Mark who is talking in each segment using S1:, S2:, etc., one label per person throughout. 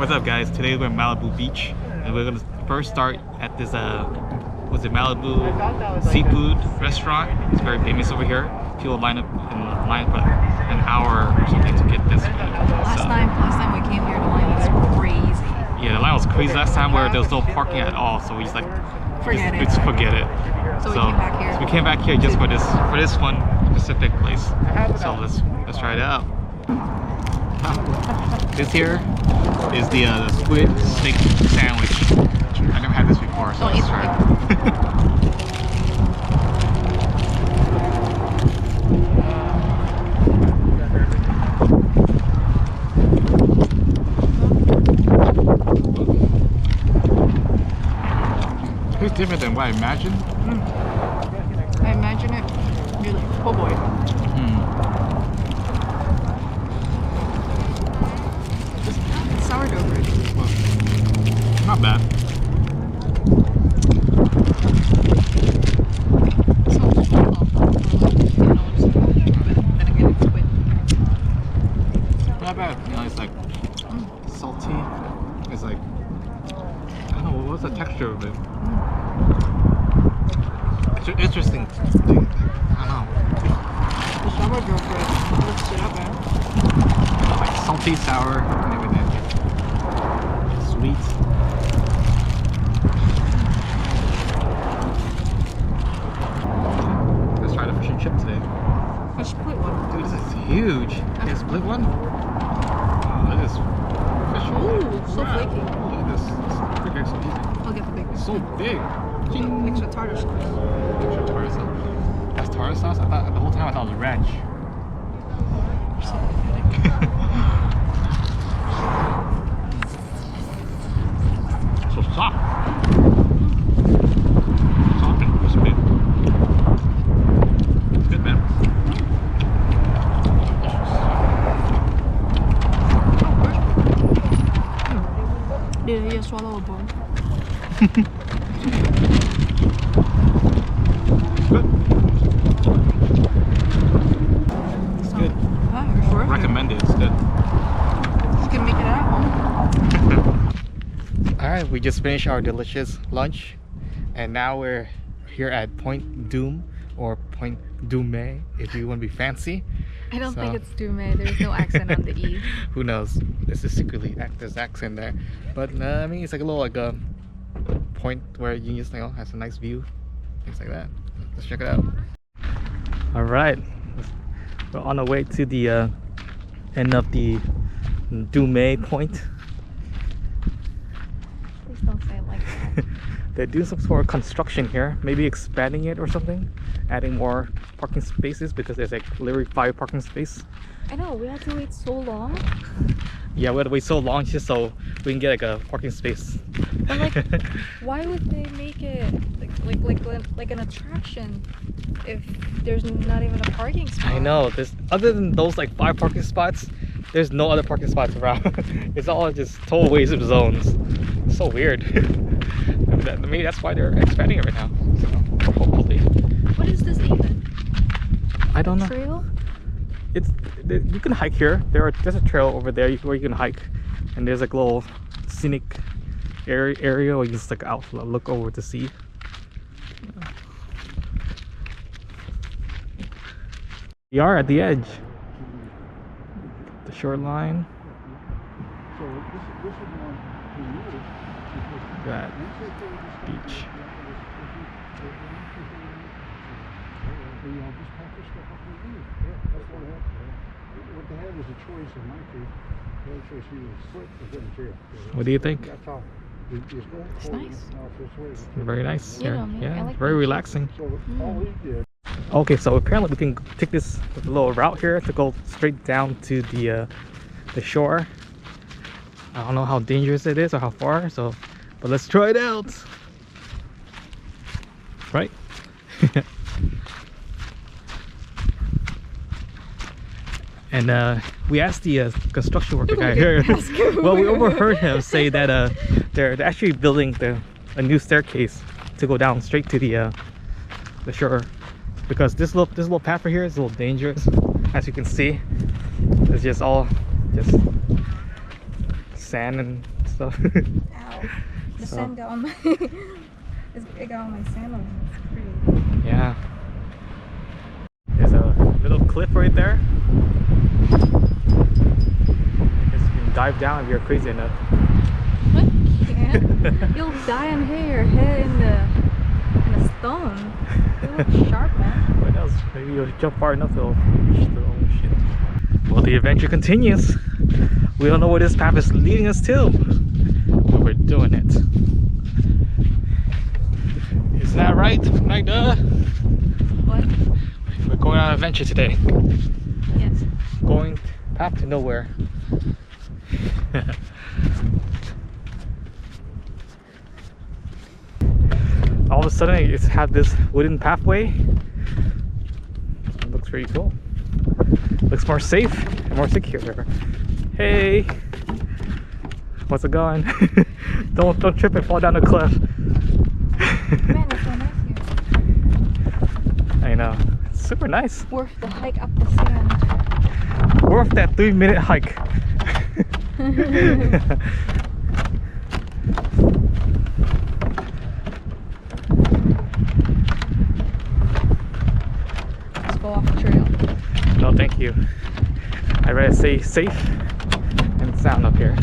S1: What's up, guys? Today we're at Malibu Beach, and we're gonna first start at this was it Malibu Seafood restaurant. It's very famous over here. People line up for an hour or something to get this food.
S2: Last time we came here, the line was crazy.
S1: Yeah, the line was crazy last time where there was no parking at all, so we just like
S2: Forget it.
S1: forget it.
S2: So we came back here.
S1: So we came back here just for this one specific place. So let's try it out. This here is the squid steak sandwich. I've never had this before, so let's try it. It's different than what I imagined.
S2: I imagine it be like po' boy. Just sourdough bread.
S1: Well, not bad. Not bad. You know, it's like salty. It's like, I don't know, what's the texture of it? It's an interesting thing. I don't know.
S2: The sourdough bread lifts it up, man.
S1: Like salty, sour, and everything. Sweet. Let's try the fish and chip today.
S2: A split one.
S1: Dude, this is huge. A split one? Oh, look at this fish roll.
S2: Ooh, it's so flaky.
S1: Look at this. It's freaking so easy.
S2: I'll get the big one.
S1: It's so big.
S2: Extra tartar sauce.
S1: Extra tartar sauce. That's tartar sauce? I thought the whole time I thought it was ranch.
S2: You're so pathetic.
S1: So soft. Soft and crispy. It's good, man.
S2: Did I just swallow a bone?
S1: It's good.
S2: Ah, you're sure?
S1: Recommend it. It's good.
S2: Just gonna make it at home.
S1: Alright, we just finished our delicious lunch, and now we're here at Point Dume, or Point Dume if you want to be fancy.
S2: I don't think it's Dume. There's no accent on the E.
S1: Who knows? This is secretly there's accent there, but I mean it's like a little like a point where you just has a nice view, things like that. Let's check it out. All right, we're on our way to the end of the Dume Point.
S2: Please don't say it like that.
S1: They're doing some sort of construction here, maybe expanding it or something, adding more parking spaces because there's like literally 5 parking spaces.
S2: I know, we had to wait so long.
S1: Yeah, we had to wait so long just so we can get like a parking space.
S2: But like, why would they make it like an attraction if there's not even a parking spot?
S1: I know, there's other than those like 5 parking spots, there's no other parking spots around. It's all just total waste of zones. It's so weird. Maybe that's why they're expanding it right now. So hopefully.
S2: What is this even?
S1: I don't know.
S2: Trail?
S1: You can hike here. There's a trail over there where you can hike, and there's like a little scenic area where you just like out look over the sea. We are at the edge, the shoreline.
S3: So this is one to use
S1: That beach.
S3: What they had was a choice in my case. The other choice you would split within the trail.
S1: What do you think?
S3: That's all.
S2: It's nice.
S1: Very nice.
S2: You know me, I
S1: Yeah,
S2: like
S1: very
S2: beaches.
S1: relaxing.
S3: So all we did.
S1: Okay, so apparently we can take this little route here to go straight down to the shore. I don't know how dangerous it is or how far, but let's try it out. Right? And we asked the construction worker guy here. Well, we overheard him say that they're actually building a new staircase to go down straight to the shore, because this little path right here is a little dangerous. As you can see, it's just all sand and stuff.
S2: Ow. The
S1: So-
S2: sand got on my it got on my sandals. It's pretty.
S1: Yeah. There's a little cliff right there. I guess you can dive down if you're crazy enough.
S2: What? Can't. You'll die and hit your head in the stone. It looks sharp, man.
S1: What else? Maybe you'll jump far enough it'll reach the ocean. Well, the adventure continues. We don't know where this path is leading us to, but we're doing it. Isn't that right, Magda?
S2: What?
S1: We're going on an adventure today.
S2: Yes.
S1: Going path to nowhere. All of a sudden, it's had this wooden pathway. It looks pretty cool. Looks more safe and more secure. Hey, what's it going? don't trip and fall down the cliff.
S2: Man, it's so nice here.
S1: I know, it's super nice.
S2: Worth the hike up the sand.
S1: Worth that 3-minute hike.
S2: Let's go off the trail.
S1: No, thank you. I'd rather stay safe and sound up here.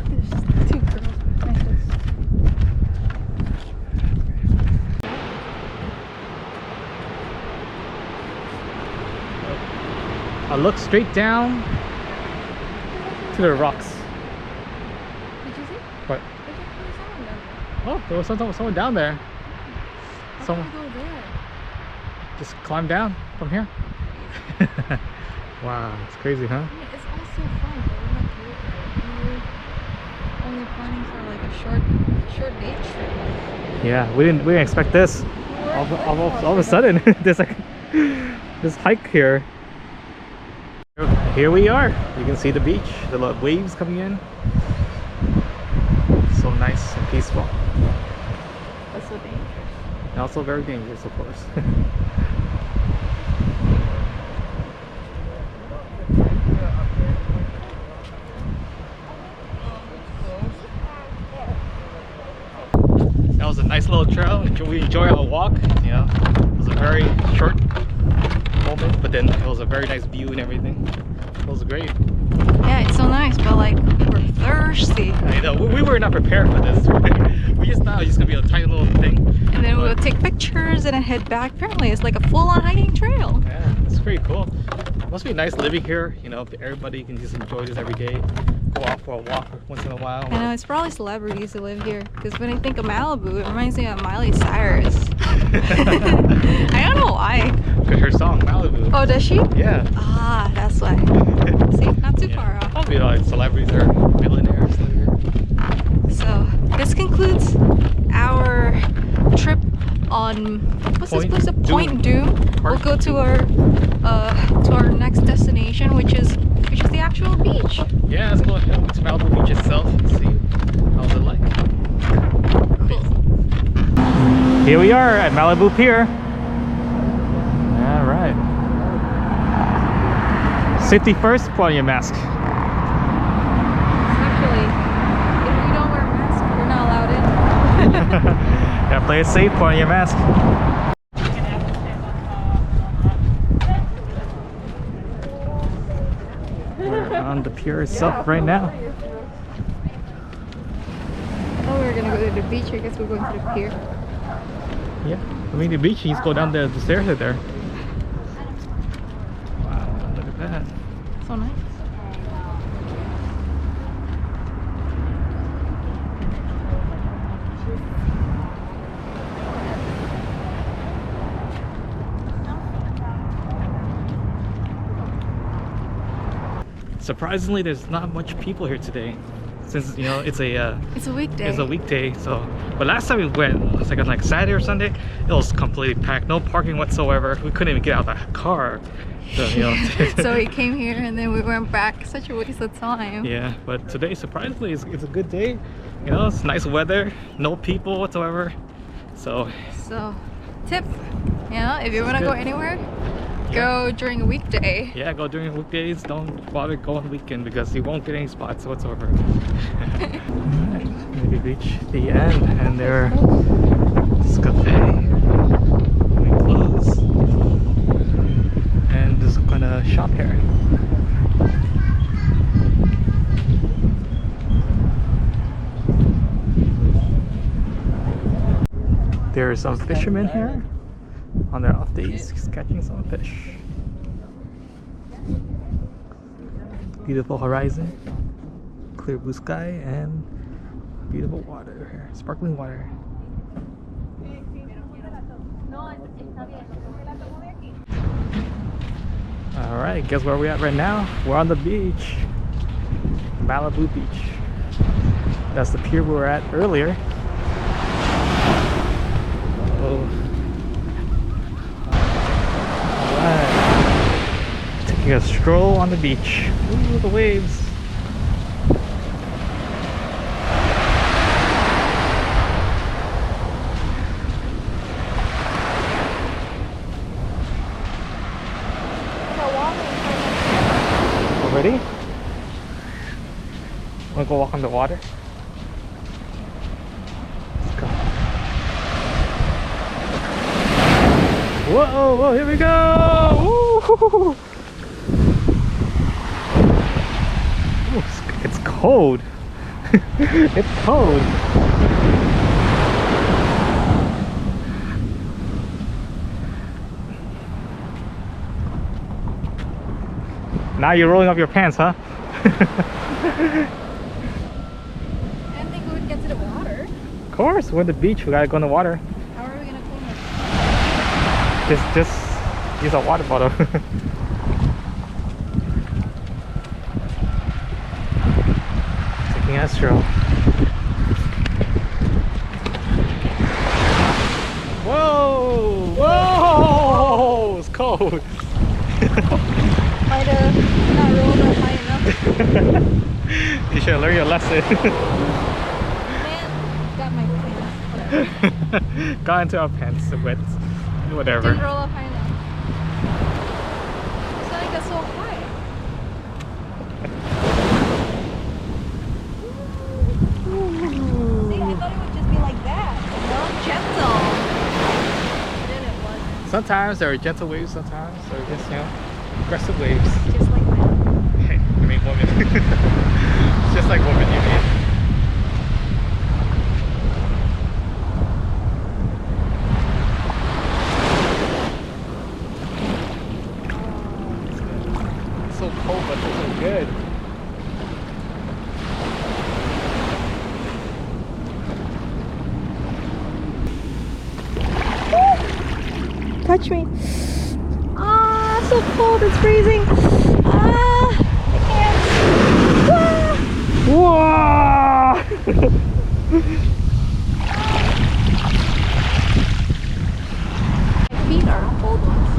S2: There's just 2 girls like this.
S1: I look straight down to the rocks.
S2: Did you see?
S1: What?
S2: There's someone down there.
S1: Oh, there was someone down there.
S2: How
S1: Someone
S2: can we go there?
S1: just climb down from here. Wow, it's crazy, huh?
S2: Yeah, it's also fun, but we're not doing it. We're only planning for like a short day trip.
S1: Yeah, we didn't expect this. All of a sudden, there's like this hike here. Here we are. You can see the beach, the little waves coming in. So nice and peaceful.
S2: That's so dangerous.
S1: And also very dangerous, of course. That was a nice little trail. We enjoyed our walk. You know, it was a very short moment, but then it was a very nice view and everything. It was great.
S2: Yeah, it's so nice, but like we're thirsty.
S1: I know we were not prepared for this. We just thought it was just gonna be a tiny little thing.
S2: And then we'll take pictures and then head back. Apparently, it's like a full-on hiking trail.
S1: Yeah, it's pretty cool. Must be nice living here. You know, everybody can just enjoy this every day. Go out for a walk once in a while.
S2: I know, it's probably celebrities who live here. Because when I think of Malibu, it reminds me of Miley Cyrus. I don't know why.
S1: Look at her song, Malibu.
S2: Oh, does she?
S1: Yeah.
S2: Ah, that's why. See, not too far off.
S1: Probably like celebrities or millionaires live here.
S2: So, this concludes our trip on what's this place? Point Dume. We'll go to our next destination, which is the actual beach.
S1: Yeah, let's go to Malibu Beach itself and see how's it like.
S2: Cool.
S1: Here we are at Malibu Pier. All right. Safety first. Put on your mask.
S2: Actually, if we don't wear masks, we're not allowed in.
S1: Gotta play it safe. Put on your mask. We're on the pier itself right now.
S2: I thought we were gonna go to the beach. I guess we're going to the pier.
S1: Yeah, I mean the beach. You just go down the stairs right there. Wow, look at that.
S2: So nice.
S1: Surprisingly, there's not much people here today, since you know it's a
S2: weekday.
S1: It's a weekday. So, but last time we went, it was like on like Saturday or Sunday. It was completely packed, no parking whatsoever. We couldn't even get out of the car. So, you know.
S2: So we came here and then we went back. Such a waste of time.
S1: Yeah, but today surprisingly it's a good day. You know, it's nice weather, no people whatsoever. So
S2: tip, you know, if you want to go anywhere, Go during a weekday.
S1: Yeah, go during weekdays. Don't bother go on weekend because you won't get any spots whatsoever. Alright, maybe reach the end, and there's this cafe. We close, and just gonna shop here. There are some fishermen here on their off days catching some fish. Beautiful horizon, clear blue sky, and beautiful water here, sparkling water. Alright, guess where we're at right now? We're on the beach. Malibu Beach. That's the pier we were at earlier. Alright. Taking a stroll on the beach. Ooh, the waves. Already? Wanna go walk on the water? Let's go. Whoa, whoa, here we go! Woo! Ooh, it's cold. It's cold. Now you're rolling up your pants, huh?
S2: I didn't think we would get to the water.
S1: Of course, we're at the beach. We gotta go in the water.
S2: How are we gonna clean it?
S1: Just use a water bottle. Taking a stroll. Whoa! Whoa! It's cold.
S2: Might have not rolled up high enough.
S1: You should learn your lesson.
S2: Man, got my pants. Whatever.
S1: Got into our pants wet. Whatever.
S2: Didn't roll up high enough. It's not like that's so high. See, I thought it would just be like that. No, gentle. But then it wasn't.
S1: Sometimes there are gentle waves, sometimes there are just, aggressive waves.
S2: Just like that.
S1: Hey, I mean woman. It's just like woman, you mean. It's so cold, but it's so good.
S2: Touch me. Ah, so cold, it's freezing. Ah, I can't.
S1: Whoa!
S2: My feet are cold ones.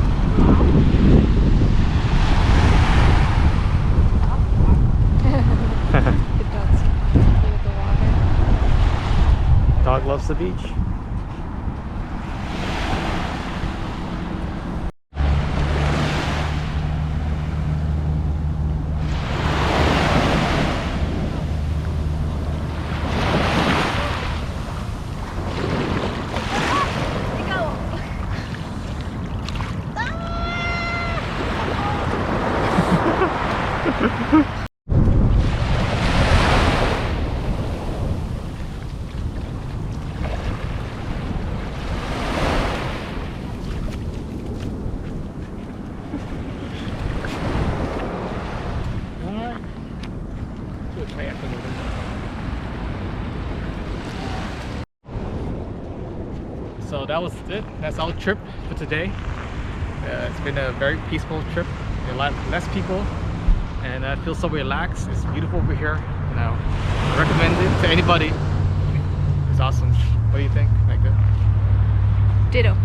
S2: The dogs play with the water.
S1: Dog loves the beach. So that was it. That's our trip for today. It's been a very peaceful trip. A lot less people, and I feel so relaxed. It's beautiful over here. I recommend it to anybody. It's awesome. What do you think, Magda?
S2: Ditto.